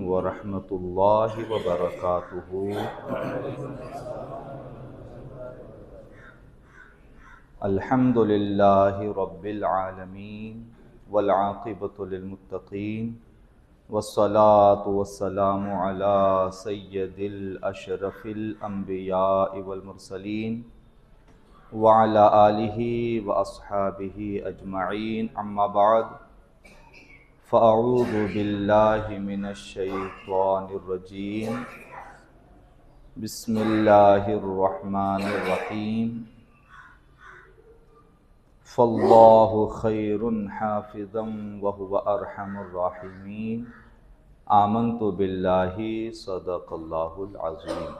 व रहमतुल्लाहि व बरकातुहू। अल्हम्दुलिल्लाहि रब्बिल आलमीन वल आक़िबतु लिल मुत्तक़ीन वस्सलातु वस्सलामु अला सय्यदिल अशरफिल अंबियाइ वल मुरसलीन व अला आलिहि व अस्हाबिहि अजमईन, अम्मा बाद, फ़अऊज़ु बिल्लाहि मिनश शैतानिर रजीम। बिस्मिल्लाहिर रहमानिर रहीम। फ़ल्लाहु खैरुन हाफ़िज़न व हुवा अरहमुर राहिमीन। आमन्तु बिल्लाहि सदक़ल्लाहुल अज़ीम।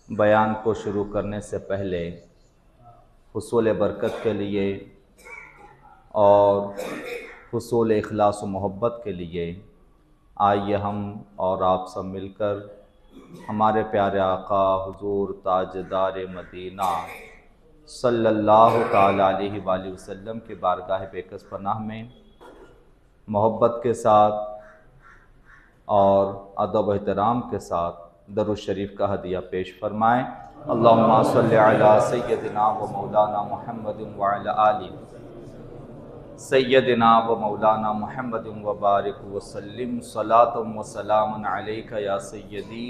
बयान को शुरू करने से पहले हुसूल बरकत के लिए और हुसूल इखलास व मोहब्बत के लिए आइए हम और आप सब मिलकर हमारे प्यारे आका हुजूर ताजदार मदीना सल्लल्लाहु ताला अलैहि वसल्लम की बारगाह बेकस पनाह में मोहब्बत के साथ और अदब व एहतराम के साथ दरूद शरीफ का हदिया पेश फरमाएँ। अल्लाहुम्मा सल्लि अला सय्यदिना व मौलाना मुहम्मदिन व अला आलि सय्यदिना व मौलाना मुहम्मदिन व बारिक व सल्लिम सलातम व सलामन अलैका या सय्यदी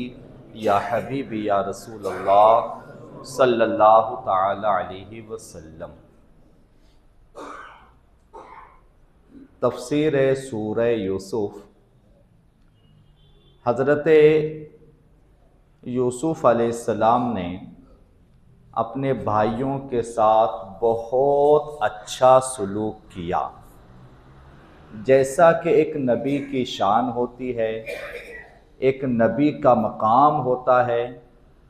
या हबीबी या रसूल अल्लाह सल्लल्लाहु ताला अलैहि वसल्लम। तफसीर सूरह यूसुफ। हज़रत यूसुफ अलैहिस्सलाम ने अपने भाइयों के साथ बहुत अच्छा सलूक किया, जैसा कि एक नबी की शान होती है, एक नबी का मकाम होता है।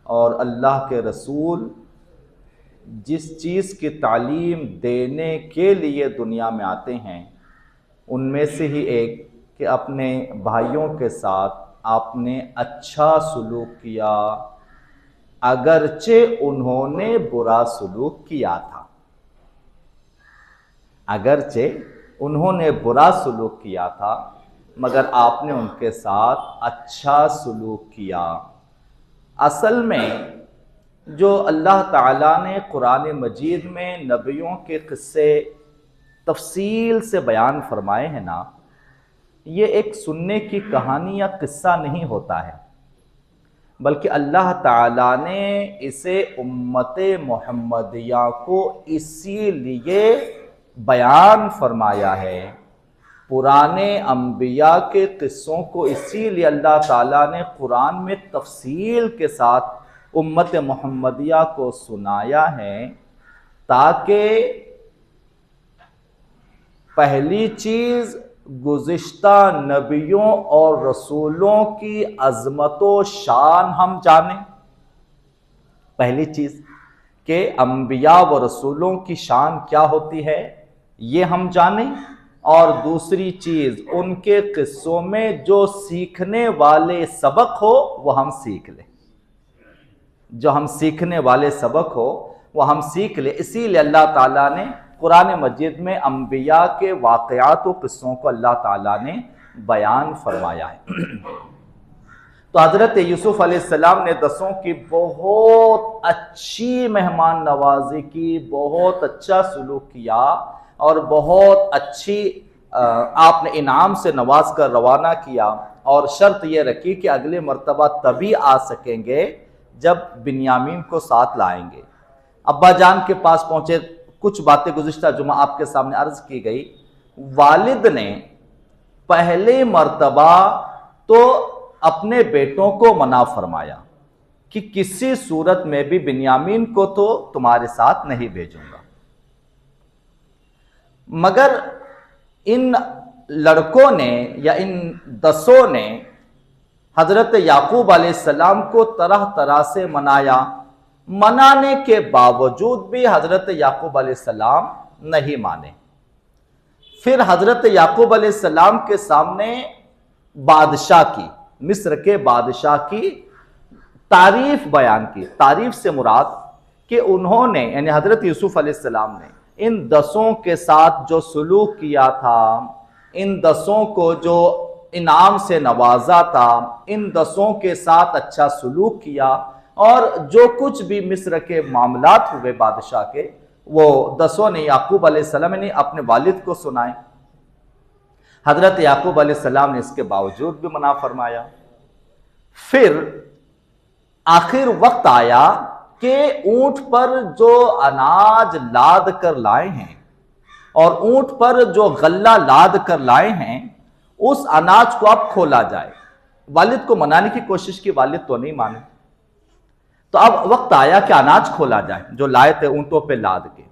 और अल्लाह के रसूल जिस चीज़ की तालीम देने के लिए दुनिया में आते हैं, उनमें से ही एक कि अपने भाइयों के साथ आपने अच्छा सलूक किया, अगरचे उन्होंने बुरा सलूक किया था। अगरचे उन्होंने बुरा सलूक किया था, मगर आपने उनके साथ अच्छा सलूक किया। असल में जो अल्लाह ताला ने कुरान मजीद में नबियों के किस्से तफसील से बयान फरमाए हैं ना, ये एक सुनने की कहानी या किस्सा नहीं होता है, बल्कि अल्लाह ताला ने इसे उम्मत मोहम्मदिया को इसीलिए बयान फरमाया है। पुराने अंबिया के किस्सों को इसीलिए अल्लाह ताला ने कुरान में तफसील के साथ उम्मत मोहम्मदिया को सुनाया है, ताकि पहली चीज़ गुज़िश्ता नबियों और रसूलों की अज़मत व शान हम जानें। पहली चीज़ कि अंबिया व रसूलों की शान क्या होती है, ये हम जानें। और दूसरी चीज़, उनके किस्सों में जो सीखने वाले सबक हो वो हम सीख लें। जो हम सीखने वाले सबक हो वो हम सीख लें। इसीलिए अल्लाह ताला ने कुरान मजीद में अंबिया के वाक़यात व किस्सों को अल्लाह ताला ने बयान फरमाया है। तो हज़रत यूसुफ अलैहिस्सलाम ने दसों की बहुत अच्छी मेहमान नवाजी की, बहुत अच्छा सलूक किया और बहुत अच्छी आपने इनाम से नवाज कर रवाना किया। और शर्त यह रखी कि अगले मर्तबा तभी आ सकेंगे जब बिन्यामीन को साथ लाएंगे। अब्बा जान के पास पहुंचे। कुछ बातें गुज़िश्ता जुमा आपके सामने अर्ज की गई। वालिद ने पहले मर्तबा तो अपने बेटों को मना फरमाया कि किसी सूरत में भी बिन्यामीन को तो तुम्हारे साथ नहीं भेजूंगा, मगर इन लड़कों ने या इन दसों ने हजरत याकूब अलैहिस्सलाम को तरह तरह से मनाया। मनाने के बावजूद भी हजरत याकूब अलैहिस्सलाम नहीं माने। फिर हजरत याकूब अलैहिस्सलाम के सामने बादशाह की, मिस्र के बादशाह की तारीफ बयान की। तारीफ से मुराद कि उन्होंने यानी हजरत यूसुफ अलैहिस्सलाम ने इन दसों के साथ जो सलूक किया था, इन 10 को जो इनाम से नवाजा था, इन 10 के साथ अच्छा सलूक किया, और जो कुछ भी मिस्र के मामलात हुए बादशाह के, वो 10 ने याकूब अलैहिस्सलाम ने अपने वालिद को सुनाए। हजरत याकूब अलैहिस्सलाम ने इसके बावजूद भी मना फरमाया। फिर आखिर वक्त आया कि ऊंट पर जो अनाज लाद कर लाए हैं और ऊंट पर जो गल्ला लाद कर लाए हैं, उस अनाज को अब खोला जाए। वालिद को मनाने की कोशिश की, वालिद तो नहीं माने। तो अब वक्त आया कि अनाज खोला जाए जो लाए थे ऊंटों पे लाद के।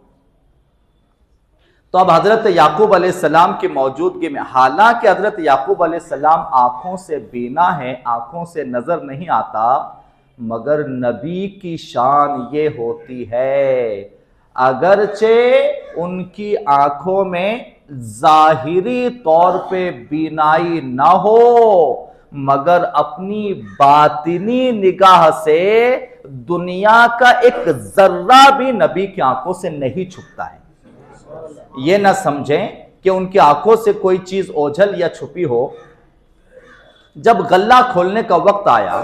तो अब हजरत याकूब अलैहिस्सलाम की मौजूदगी में, हालांकि हजरत याकूब अलैहिस्सलाम आंखों से बीना है, आंखों से नजर नहीं आता, मगर नबी की शान ये होती है, अगरचे उनकी आंखों में जाहिरी तौर पे बीनाई ना हो, मगर अपनी बातिनी निगाह से दुनिया का एक जर्रा भी नबी की आंखों से नहीं छुपता है। ये ना समझें कि उनकी आंखों से कोई चीज ओझल या छुपी हो। जब गल्ला खोलने का वक्त आया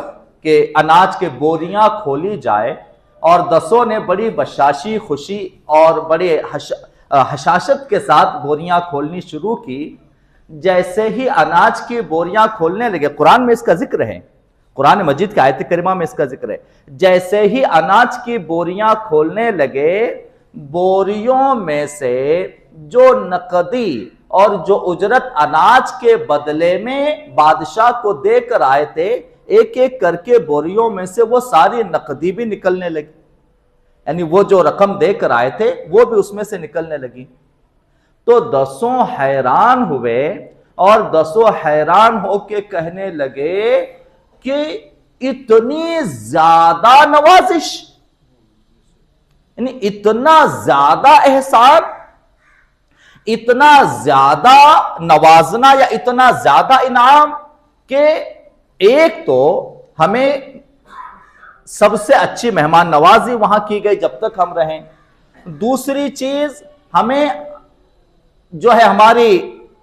कि अनाज के बोरियां खोली जाए, और 10 ने बड़ी बशाशी खुशी और बड़े हशाशत के साथ बोरियां खोलनी शुरू की। जैसे ही अनाज की बोरियां खोलने लगे, कुरान में इसका जिक्र है, कुरान मजीद की आयत करीमा में इसका जिक्र है, जैसे ही अनाज की बोरियां खोलने लगे, बोरियों में से जो नकदी और जो उजरत अनाज के बदले में बादशाह को देकर आए थे, एक एक करके बोरियों में से वो सारी नकदी भी निकलने लगी। यानी वो जो रकम देकर आए थे वो भी उसमें से निकलने लगी। तो 10 हैरान हुए, और 10 हैरान होके कहने लगे कि इतनी ज्यादा नवाजिश, यानी इतना ज्यादा एहसान, इतना ज्यादा नवाजना या इतना ज्यादा इनाम, कि एक तो हमें सबसे अच्छी मेहमान नवाजी वहां की गई जब तक हम रहें, दूसरी चीज हमें जो है हमारी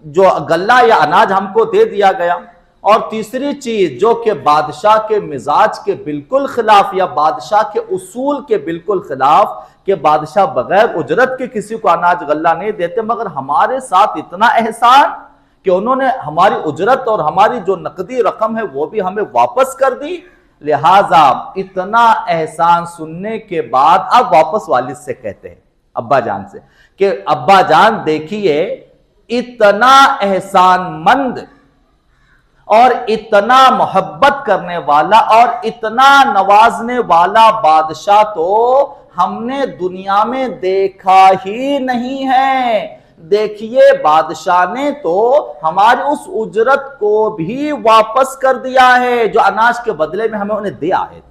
जो गल्ला या अनाज हमको दे दिया गया, और तीसरी चीज जो कि बादशाह के मिजाज के बिल्कुल खिलाफ या बादशाह के उसूल के बिल्कुल खिलाफ, कि बादशाह बगैर उजरत के किसी को अनाज गल्ला नहीं देते, मगर हमारे साथ इतना एहसान कि उन्होंने हमारी उजरत और हमारी जो नकदी रकम है वो भी हमें वापस कर दी। लिहाजा इतना एहसान सुनने के बाद अब वापस वालिद से कहते हैं, अब्बा जान से, कि अब्बा जान देखिए, इतना एहसानमंद और इतना मोहब्बत करने वाला और इतना नवाजने वाला बादशाह तो हमने दुनिया में देखा ही नहीं है। देखिए, बादशाह ने तो हमारी उस उजरत को भी वापस कर दिया है जो अनाज के बदले में हमें उन्हें दिया है।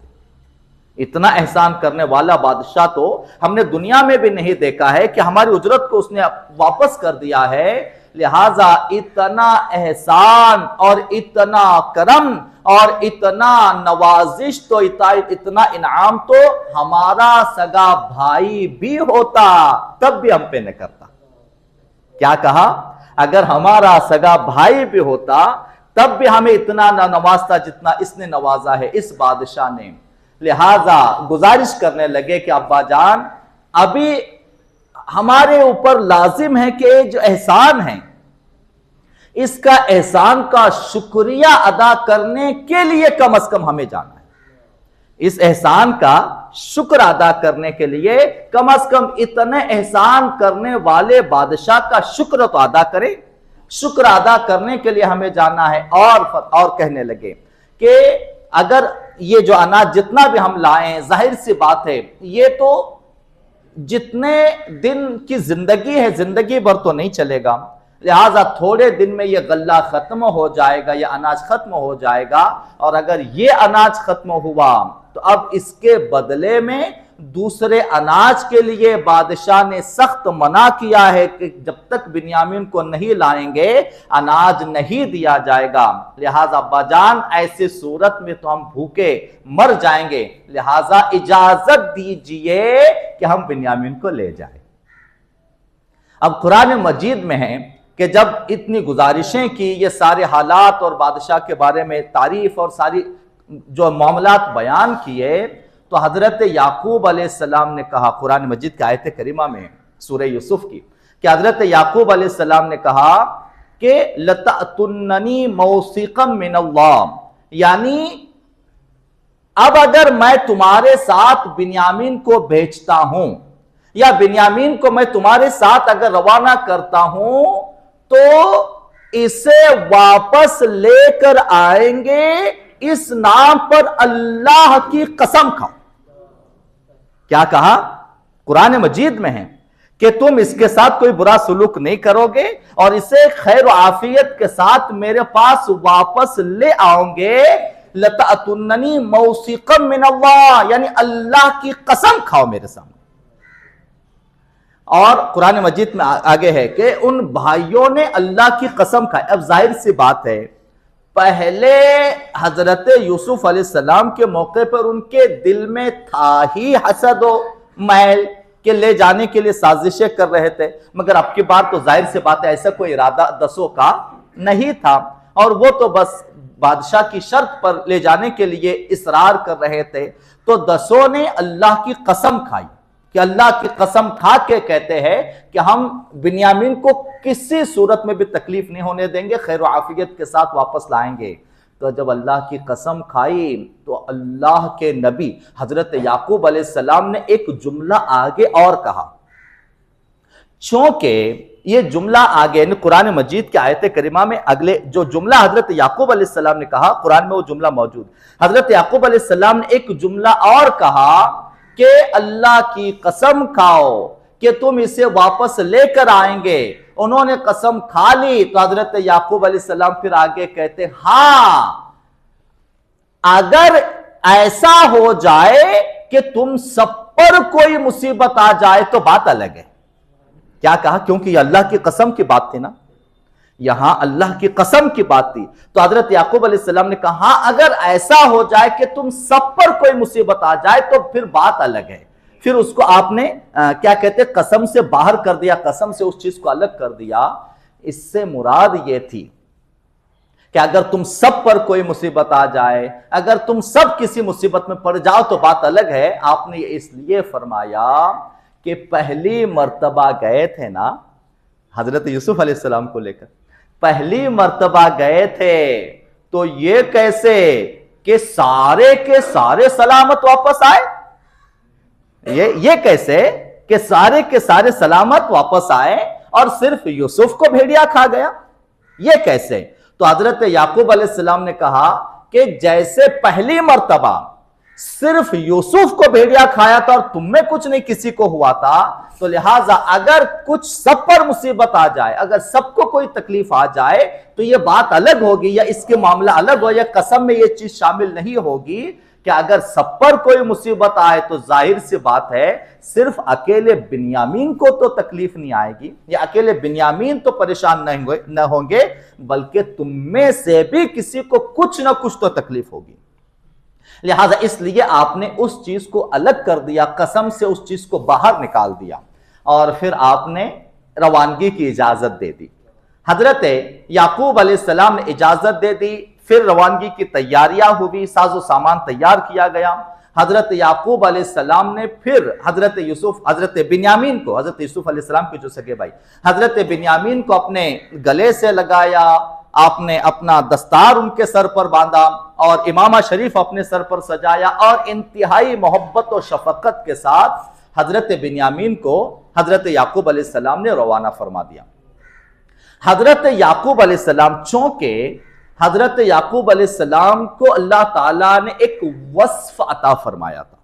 इतना एहसान करने वाला बादशाह तो हमने दुनिया में भी नहीं देखा है कि हमारी उजरत को उसने वापस कर दिया है। लिहाजा इतना एहसान और इतना करम और इतना नवाजिश तो इतना इनाम तो हमारा सगा भाई भी होता तब भी हम पे न करता। क्या कहा? अगर हमारा सगा भाई भी होता तब भी हमें इतना ना नवाजता जितना इसने नवाजा है, इस बादशाह ने। लिहाजा गुजारिश करने लगे कि अब्बा जान, अभी हमारे ऊपर लाजिम है कि जो एहसान है, इसका एहसान का शुक्रिया अदा करने के लिए कम से कम हमें जाना है। इस एहसान का शुक्र अदा करने के लिए कम से कम इतने एहसान करने वाले बादशाह का शुक्र तो अदा करें। शुक्र अदा करने के लिए हमें जाना है। और कहने लगे कि अगर ये जो अनाज जितना भी हम लाए, जाहिर सी बात है ये तो जितने दिन की जिंदगी है, जिंदगी भर तो नहीं चलेगा। लिहाजा थोड़े दिन में ये गल्ला खत्म हो जाएगा, ये अनाज खत्म हो जाएगा। और अगर ये अनाज खत्म हुआ तो अब इसके बदले में दूसरे अनाज के लिए बादशाह ने सख्त मना किया है कि जब तक बिन्यामीन को नहीं लाएंगे अनाज नहीं दिया जाएगा। लिहाजा अब्बाजान, ऐसी सूरत में तो हम भूखे मर जाएंगे, लिहाजा इजाजत दीजिए कि हम बिन्यामीन को ले जाएं। अब कुरान मजीद में है कि जब इतनी गुजारिशें की, ये सारे हालात और बादशाह के बारे में तारीफ और सारी जो मामलात बयान किए, तो हजरत याकूब अलैहिस्सलाम ने कहा, कुरान मजीद की आयत करीमा में सूरह यूसुफ की, कि हजरत याकूब अलैहिस्सलाम ने कहा कि लतअतुन्ननी मौसिक़म मिनल्लाह, यानी अब अगर मैं तुम्हारे साथ बिन्यामीन को भेजता हूं या बिन्यामीन को मैं तुम्हारे साथ अगर रवाना करता हूं तो इसे वापस लेकर आएंगे, इस नाम पर अल्लाह की कसम खाओ। क्या कहा? कुरान मजीद में है कि तुम इसके साथ कोई बुरा सुलूक नहीं करोगे और इसे खैर आफियत के साथ मेरे पास वापस ले आओगे। लतअतुन्ननी मौसिक़म मिनल्लाह, यानी अल्लाह की कसम खाओ मेरे सामने। और कुरान मजीद में आगे है कि उन भाइयों ने अल्लाह की कसम खाई। अब जाहिर सी बात है, पहले हजरत यूसुफ अलैहिस्सलाम के मौके पर उनके दिल में था ही हसद व मैल के ले जाने के लिए साजिशें कर रहे थे, मगर अब की बार तो जाहिर सी बात है ऐसा कोई इरादा दसों का नहीं था, और वो तो बस बादशाह की शर्त पर ले जाने के लिए इसरार कर रहे थे। तो दसों ने अल्लाह की कसम खाई कि अल्लाह की कसम खा के कहते हैं कि हम बिन्यामीन को किसी सूरत में भी तकलीफ नहीं होने देंगे, खैर आफियत के साथ वापस लाएंगे। तो जब अल्लाह की कसम खाई तो अल्लाह के नबी हजरत याकूब अलैहिस्सलाम ने एक जुमला आगे और कहा, चूंकि ये जुमला आगे कुरान मजीद के आयत करीमा में अगले जो जुमला हजरत याकूब अलैहिस्सलाम ने कहा, कुरान में वो जुमला मौजूद। हजरत याकूब अलैहिस्सलाम ने एक जुमला और कहा कि अल्लाह की कसम खाओ कि तुम इसे वापस लेकर आएंगे। उन्होंने कसम खा ली तो हजरत याकूब अलैहिस्सलाम फिर आगे कहते, हां अगर ऐसा हो जाए कि तुम सब पर कोई मुसीबत आ जाए तो बात अलग है। क्या कहा? क्योंकि अल्लाह की कसम की बात थी ना, यहां अल्लाह की कसम की बात थी। तो हजरत याकूब अलैहिस्सलाम ने कहा, अगर ऐसा हो जाए कि तुम सब पर कोई मुसीबत आ जाए तो फिर बात अलग है। फिर उसको आपने क्या कहते, कसम से बाहर कर दिया, कसम से उस चीज को अलग कर दिया। इससे मुराद यह थी कि अगर तुम सब पर कोई मुसीबत आ जाए, अगर तुम सब किसी मुसीबत में पड़ जाओ तो बात अलग है। आपने इसलिए फरमाया कि पहली मर्तबा गए थे ना हजरत यूसुफ अलैहिस्सलाम को लेकर, पहली मर्तबा गए थे तो ये कैसे कि सारे के सारे सलामत वापस आए? ये कैसे कि सारे के सारे सलामत वापस आए और सिर्फ यूसुफ को भेड़िया खा गया? ये कैसे? तो हजरत याकूब अलैहिस्सलाम ने कहा कि जैसे पहली मर्तबा सिर्फ यूसुफ को भेड़िया खाया था और तुम में कुछ नहीं किसी को हुआ था, तो लिहाजा अगर कुछ सब पर मुसीबत आ जाए, अगर सबको कोई तकलीफ आ जाए तो यह बात अलग होगी या इसके मामला अलग हो, या कसम में यह चीज शामिल नहीं होगी कि अगर सब पर कोई मुसीबत आए तो जाहिर सी बात है सिर्फ अकेले बिन्यामीन को तो तकलीफ नहीं आएगी, या अकेले बिन्यामीन तो परेशान न होंगे, बल्कि तुम में से भी किसी को कुछ ना कुछ तो तकलीफ होगी। लिहाजा इसलिए आपने उस चीज को अलग कर दिया, कसम से उस चीज को बाहर निकाल दिया और फिर आपने रवानगी की इजाजत दे दी। हजरत याकूब अलैहिस्सलाम ने इजाजत दे दी, फिर रवानगी की तैयारियां हुई, साजो सामान तैयार किया गया। हजरत याकूब अलैहिस्सलाम ने फिर हजरत बिन्यामीन को, हजरत यूसुफ अलैहिस्सलाम के जो सगे भाई, हजरत बिन्यामीन को अपने गले से लगाया, आपने अपना दस्तार उनके सर पर बांधा और इमामा शरीफ अपने सर पर सजाया और इंतहाई मोहब्बत और शफकत के साथ हजरत बिन्यामीन को हजरत याकूब अलैहिस्सलाम ने रवाना फरमा दिया। हजरत याकूब अलैहिस्सलाम, चूंकि हजरत याकूब अलैहिस्सलाम को अल्लाह ताला ने एक वस्फ अता फरमाया था।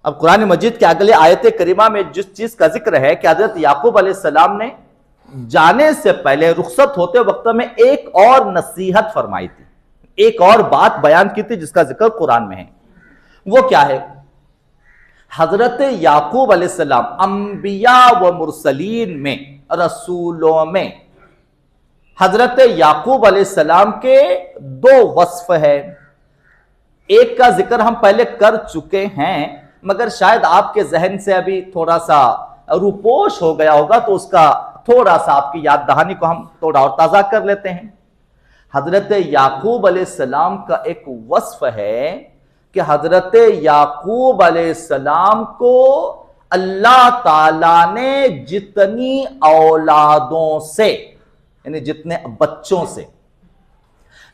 अब कुरान मजीद के अगले आयत करीमा में जिस चीज का जिक्र है कि हजरत याकूब अलैहिस्सलाम ने जाने से पहले, रुखसत होते वक्त में एक और नसीहत फरमाई थी, एक और बात बयान की थी जिसका जिक्र कुरान में है। वो क्या है? हजरत याकूब अलैहिस्सलाम अंबिया व मुरसलीन में, रसूलों में हजरत याकूब अलैहिस्सलाम के दो वस्फ है। एक का जिक्र हम पहले कर चुके हैं, मगर शायद आपके जहन से अभी थोड़ा सा रूपोश हो गया होगा, तो उसका थोड़ा सा आपकी याद दहानी को हम थोड़ा और ताजा कर लेते हैं। हजरत याकूब अलैहिस्सलाम का एक वस्फ है कि हजरत याकूब अलैहिस्सलाम को अल्लाह ताला ने जितनी औलादों से, यानी जितने बच्चों से,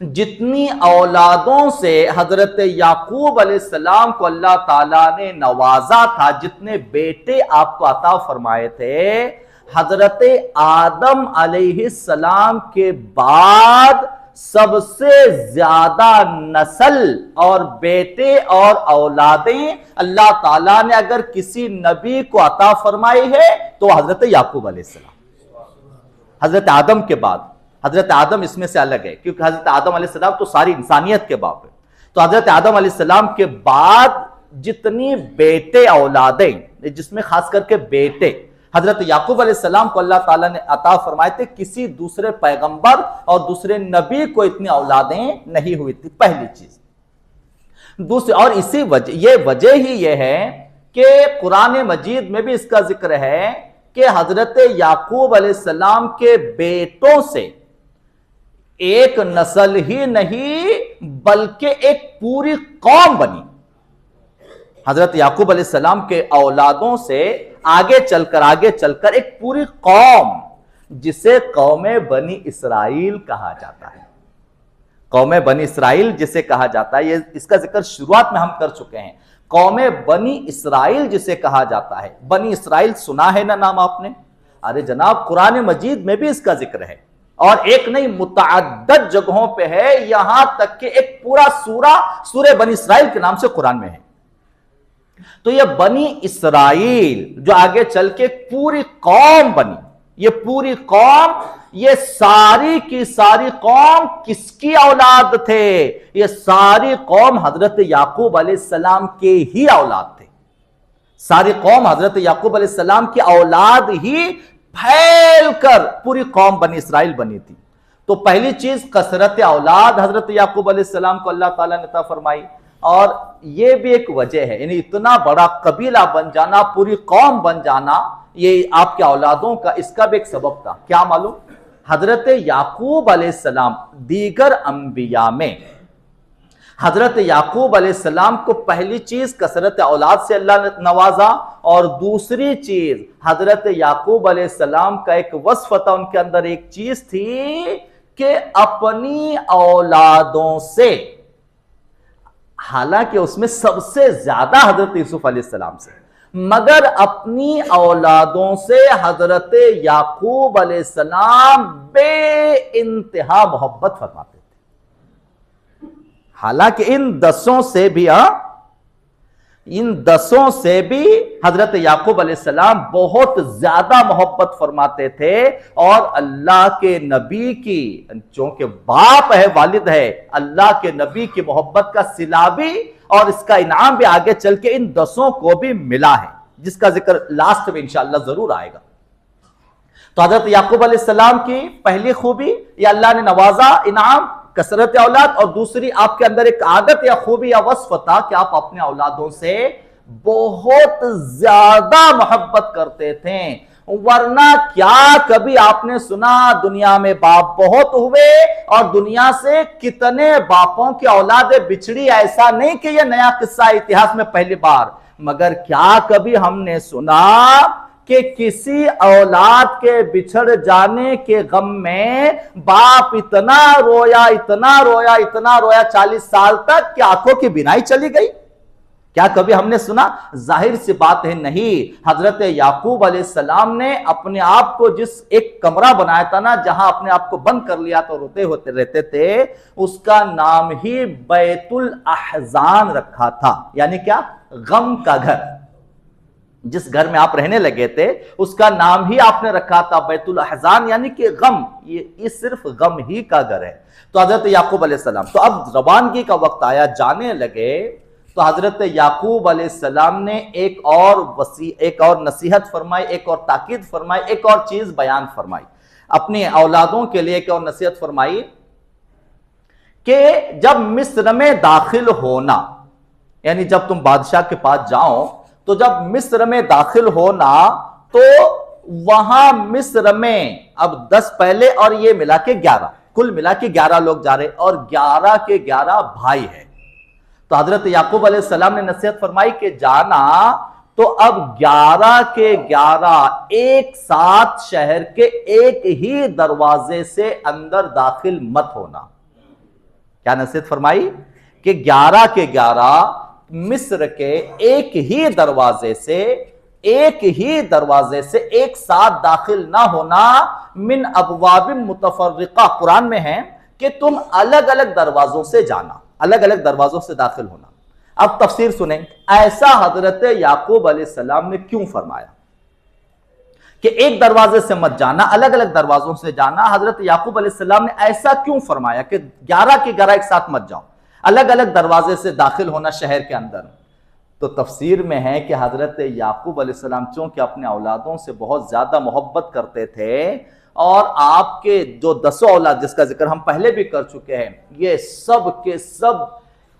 जितनी औलादों से हजरत याकूब अलैहिस्सलाम को अल्लाह ताला ने नवाजा था, जितने बेटे आपको अता फरमाए थे, हजरत आदम अलैहिस्सलाम के बाद सबसे ज्यादा नस्ल और बेटे और औलादें अल्लाह ताला ने अगर किसी नबी को अता फरमाई है तो हजरत याकूब अलैहिस्सलाम। हजरत आदम के बाद, हजरत आदम इसमें से अलग है क्योंकि हजरत आदम अलैहिस्सलाम तो सारी इंसानियत के बाप है, तो हजरत आदम अलैहिस्सलाम के बाद जितनी बेटे औलादें, जिसमें खास करके बेटे हजरत याकूब अलैहिस्सलाम को अल्लाह ताला ने अता फरमाए थे, किसी दूसरे पैगंबर और दूसरे नबी को इतनी औलादें नहीं हुई थी, पहली चीज। दूसरी, और इसी वजह ही यह है कि कुरान मजीद में भी इसका जिक्र है कि हजरत याकूब अलैहिस्सलाम के बेटों से एक नस्ल ही नहीं बल्कि एक पूरी कौम बनी। हजरत याकूब अलैहिस्सलाम के औलादों से आगे चलकर एक पूरी कौम, जिसे कौमे बनी इसराइल कहा जाता है, कौमे बनी इसराइल जिसे कहा जाता है, ये इसका जिक्र शुरुआत में हम कर चुके हैं। कौमे बनी इसराइल जिसे कहा जाता है, बनी इसराइल सुना है ना नाम आपने? अरे जनाब, कुरान मजीद में भी इसका जिक्र है और एक नहीं मुतअद्दिद जगहों पे है, यहां तक कि एक पूरा सूरह बनी इसराइल के नाम से कुरान में है। तो यह बनी इसराइल जो आगे चल के पूरी कौम बनी, ये पूरी कौम, ये सारी की सारी कौम किसकी औलाद थे? ये सारी कौम हजरत याकूब अलैहिस्सलाम के ही औलाद थे। सारी कौम हजरत याकूब अलैहिस्सलाम की औलाद ही फैलकर पूरी कौम बनी इसराइल बनी थी। तो पहली चीज कसरत औलाद हजरत याकूब अलैहिस्सलाम को अल्लाह ताला ने अता फरमाई, और यह भी एक वजह है, यानी इतना बड़ा कबीला बन जाना, पूरी कौम बन जाना, ये आपके औलादों का, इसका भी एक सबब था। क्या मालूम? हजरत याकूब अलैहिस्सलाम दीगर अंबिया में हजरत याकूब अलैहिस्सलाम को पहली चीज कसरत औलाद से अल्लाह ने नवाजा, और दूसरी चीज हजरत याकूब अलैहिस्सलाम का एक वस्फ था, उनके अंदर एक चीज थी कि अपनी औलादों से, हालांकि उसमें सबसे ज्यादा हजरत यूसुफ अलैहिस्सलाम से, मगर अपनी औलादों से हजरत याकूब अलैहिस्सलाम बे इंतहा मोहब्बत फरमाते थे। हालांकि इन दसों से भी हजरत याकूब अलैहिस्सलाम बहुत ज्यादा मोहब्बत फरमाते थे, और अल्लाह के नबी की, जो कि बाप है, वालिद है, अल्लाह के नबी की मोहब्बत का सिला भी और इसका इनाम भी आगे चल के इन दसों को भी मिला है, जिसका जिक्र लास्ट में इंशाअल्लाह जरूर आएगा। तो हजरत याकूब अलैहिस्सलाम की पहली खूबी, या अल्लाह ने नवाजा, इनाम, कसरत औलाद, और दूसरी आपके अंदर एक आदत या खूबी या वस्फ था कि आप अपने औलादों से बहुत ज्यादा मोहब्बत करते थे। वरना क्या कभी आपने सुना दुनिया में बाप बहुत हुए और दुनिया से कितने बापों की औलादें बिछड़ी? ऐसा नहीं कि यह नया किस्सा इतिहास में पहली बार, मगर क्या कभी हमने सुना कि किसी औलाद के बिछड़ जाने के गम में बाप इतना रोया 40 साल तक कि आंखों की बिनाई चली गई? क्या कभी हमने सुना? जाहिर सी बात है नहीं। हजरत याकूब अलैहिस्सलाम ने अपने आप को जिस एक कमरा बनाया था ना, जहां अपने आप को बंद कर लिया तो रोते होते रहते थे, उसका नाम ही बैतुल अहजान रखा था। यानी क्या? गम का घर। जिस घर में आप रहने लगे थे उसका नाम ही आपने रखा था बैतुल अहजान, यानी कि गम, ये सिर्फ गम ही का घर है। तो हजरत याकूब अलैहिस्सलाम, तो अब रवानगी का वक्त आया, जाने लगे, तो हजरत याकूब अलैहिस्सलाम ने एक और नसीहत फरमाई, एक और ताकीद फरमाई, एक और चीज बयान फरमाई अपने औलादों के लिए। एक और नसीहत फरमाई कि जब मिस्र में दाखिल होना, यानी जब तुम बादशाह के पास जाओ, तो जब मिस्र में दाखिल होना तो वहां मिस्र में अब 10 पहले और ये मिला के 11, कुल मिला के 11 लोग जा रहे और 11 के 11 भाई है। तो हजरत याकूब अलैहिस्सलाम ने नसीहत फरमाई कि जाना तो अब 11 के 11 एक साथ शहर के एक ही दरवाजे से अंदर दाखिल मत होना। क्या नसीहत फरमाई कि 11 के 11 मिस्र के एक ही दरवाजे से एक साथ दाखिल ना होना। मिन अबवाबिन मुतफर्रिका कुरान में है कि तुम अलग अलग दरवाजों से जाना, अलग अलग दरवाजों से दाखिल होना। अब तफसीर सुने, ऐसा हजरत याकूब अलैहिस्सलाम ने क्यों फरमाया कि एक दरवाजे से मत जाना, अलग अलग दरवाजों से जाना। हजरत याकूब अलैहिस्सलाम ने ऐसा क्यों फरमाया कि 11 के 11 एक साथ मत जाओ, अलग अलग दरवाजे से दाखिल होना शहर के अंदर? तो तफसीर में है कि हजरत याकूब अलैहिस्सलाम चूंकि अपने औलादों से बहुत ज्यादा मोहब्बत करते थे और आपके जो 10 औलाद जिसका जिक्र हम पहले भी कर चुके हैं, ये सब के सब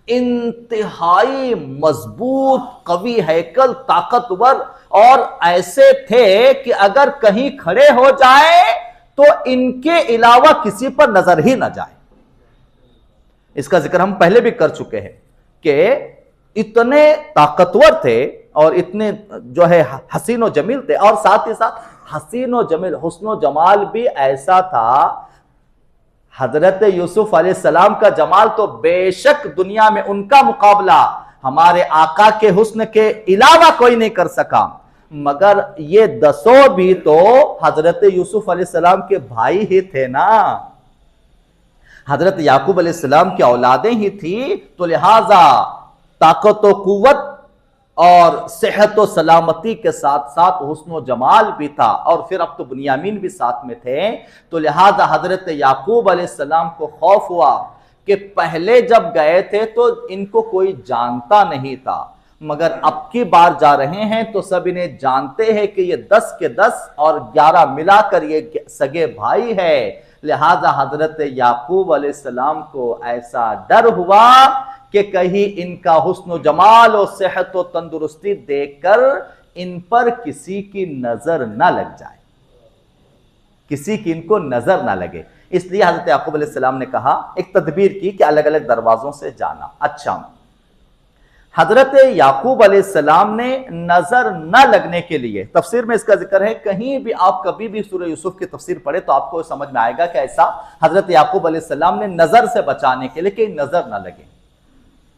इंतहाई मजबूत, कवि हैकल, ताकतवर और ऐसे थे कि अगर कहीं खड़े हो जाए तो इनके अलावा किसी पर नजर ही ना जाए। इसका जिक्र हम पहले भी कर चुके हैं कि इतने ताकतवर थे और इतने जो है हसीन और जमील थे, और साथ ही साथ हसीन और जमील, हुस्न और जमाल भी ऐसा था। हजरत यूसुफ अलैहिस्सलाम का जमाल तो बेशक दुनिया में उनका मुकाबला हमारे आका के हुस्न के अलावा कोई नहीं कर सका, मगर ये 10 भी तो हजरत यूसुफ अलैहिस्सलाम के भाई ही थे ना, हजरत याकूब अलैहिस्सलाम की औलादें ही थी। तो लिहाजा ताकत व कुव्वत और सेहत व सलामती के साथ साथ हुस्न व जमाल भी था, और फिर अब तो बुनियामीन भी साथ में थे। तो लिहाजा हजरत याकूब अलैहिस्सलाम को खौफ हुआ कि पहले जब गए थे तो इनको कोई जानता नहीं था, मगर अब की बार जा रहे हैं तो सब इन्हें जानते हैं कि ये 10 के 10 और 11 मिलाकर ये सगे भाई है। लिहाजा हजरत याकूब अलैहिस्सलाम को ऐसा डर हुआ कि कहीं इनका हुस्न जमाल और सेहत और तंदुरुस्ती देखकर इन पर किसी की नजर ना लग जाए, किसी की इनको नजर ना लगे। इसलिए हजरत याकूब अलैहिस्सलाम ने कहा, एक तदबीर की कि अलग अलग दरवाजों से जाना। अच्छा, हजरत याकूब अलैहिस्सलाम ने नजर न लगने के लिए, तफसीर में इसका जिक्र है, कहीं भी आप कभी भी सूरह यूसुफ की तफसीर पढ़े तो आपको समझ में आएगा कि ऐसा हजरत याकूब अलैहिस्सलाम ने नजर से बचाने के लिए कि नजर न लगे।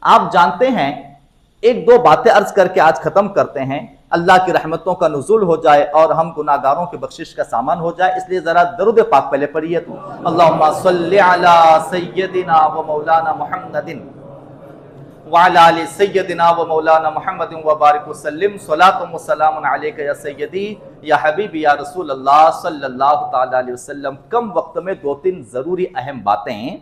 आप जानते हैं, एक दो बातें अर्ज करके आज खत्म करते हैं, अल्लाह की रहमतों का नुज़ुल हो जाए और हम गुनाहगारों की बख्शिश का सामान हो जाए, इसलिए जरा दरूद पाक पहले पढ़िए तो। अल्लाहुम्मा सल्लि अला सय्यदिना व मौलाना मुहम्मदिन व अला आलि सय्यदिना व मौलाना मुहम्मदिन व बारिक व सल्लिम सलातुम व सलामुन अलैका या सय्यदी या हबीबी या रसूल अल्लाह सल्लल्लाहु तआला अलैहि वसल्लम। कम वक्त में 2-3 जरूरी अहम बातें।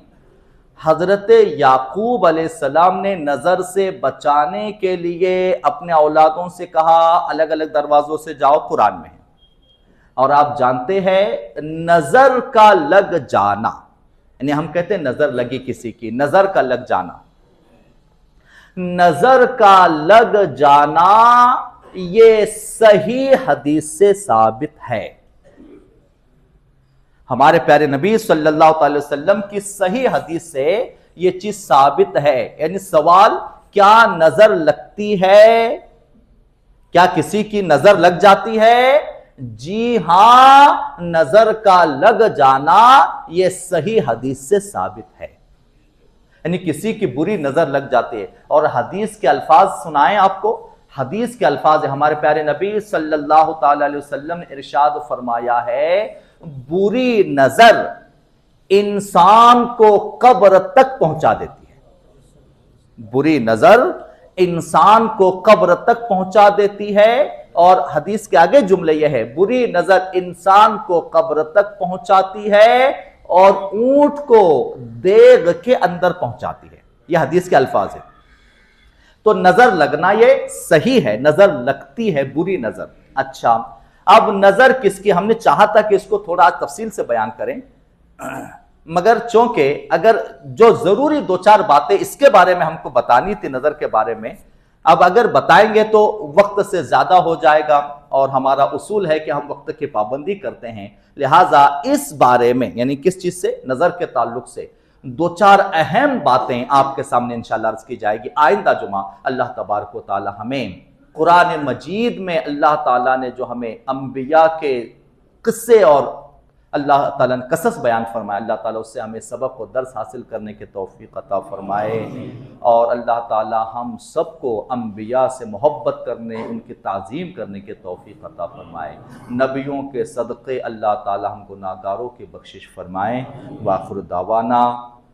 हजरत याकूब अलैहिस्सलाम ने नजर से बचाने के लिए अपने औलादों से कहा अलग अलग दरवाजों से जाओ, कुरान में है। और आप जानते हैं नजर का लग जाना, यानी हम कहते हैं नजर लगी किसी की, नजर का लग जाना, नजर का लग जाना ये सही हदीस से साबित है। हमारे प्यारे नबी सल्लल्लाहु अलैहि वसल्लम की सही हदीस से यह चीज साबित है। यानी सवाल, क्या नजर लगती है? क्या किसी की नजर लग जाती है? जी हां, नजर का लग जाना यह सही हदीस से साबित है। यानी किसी की बुरी नजर लग जाती है। और हदीस के अल्फाज सुनाएं आपको, हदीस के अल्फाज हमारे प्यारे नबी सल्लल्लाहु अलैहि वसल्लम ने इरशाद फरमाया है, बुरी नजर इंसान को कब्र तक पहुंचा देती है। बुरी नजर इंसान को कब्र तक पहुंचा देती है। और हदीस के आगे जुमले यह है, बुरी नजर इंसान को कब्र तक पहुंचाती है और ऊंट को देग के अंदर पहुंचाती है। यह हदीस के अल्फाज है। तो नजर लगना यह सही है, नजर लगती है बुरी नजर। अच्छा, अब नजर किसकी, हमने चाहा था कि इसको थोड़ा तफसील से बयान करें, मगर चूंकि अगर जो जरूरी 2-4 बातें इसके बारे में हमको बतानी थी नजर के बारे में, अब अगर बताएंगे तो वक्त से ज्यादा हो जाएगा और हमारा उसूल है कि हम वक्त की पाबंदी करते हैं, लिहाजा इस बारे में यानी किस चीज़ से, नज़र के ताल्लुक से दो चार अहम बातें आपके सामने इंशाअल्लाह अर्ज़ की जाएगी। आइंदा जुमा अल्लाह तबारक व तआला हमें कुरान मजीद में अल्लाह ताला ने जो हमें अंबिया के किस्से और अल्लाह ताला ने कसस बयान फरमाया, अल्लाह ताला उससे हमें सबक व दर्स हासिल करने की तौफीक अता फरमाए और अल्लाह ताला हम सबको अंबिया से मोहब्बत करने, उनकी ताज़ीम करने की तौफीक अता फरमाए। नबियों के सदक़े अल्लाह ताला हम गुनाहगारों की बख्शिश फरमाए। वाखिर दावाना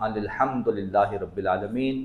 अनिल हम्दुलिल्लाहि रब्बिल आलमीन।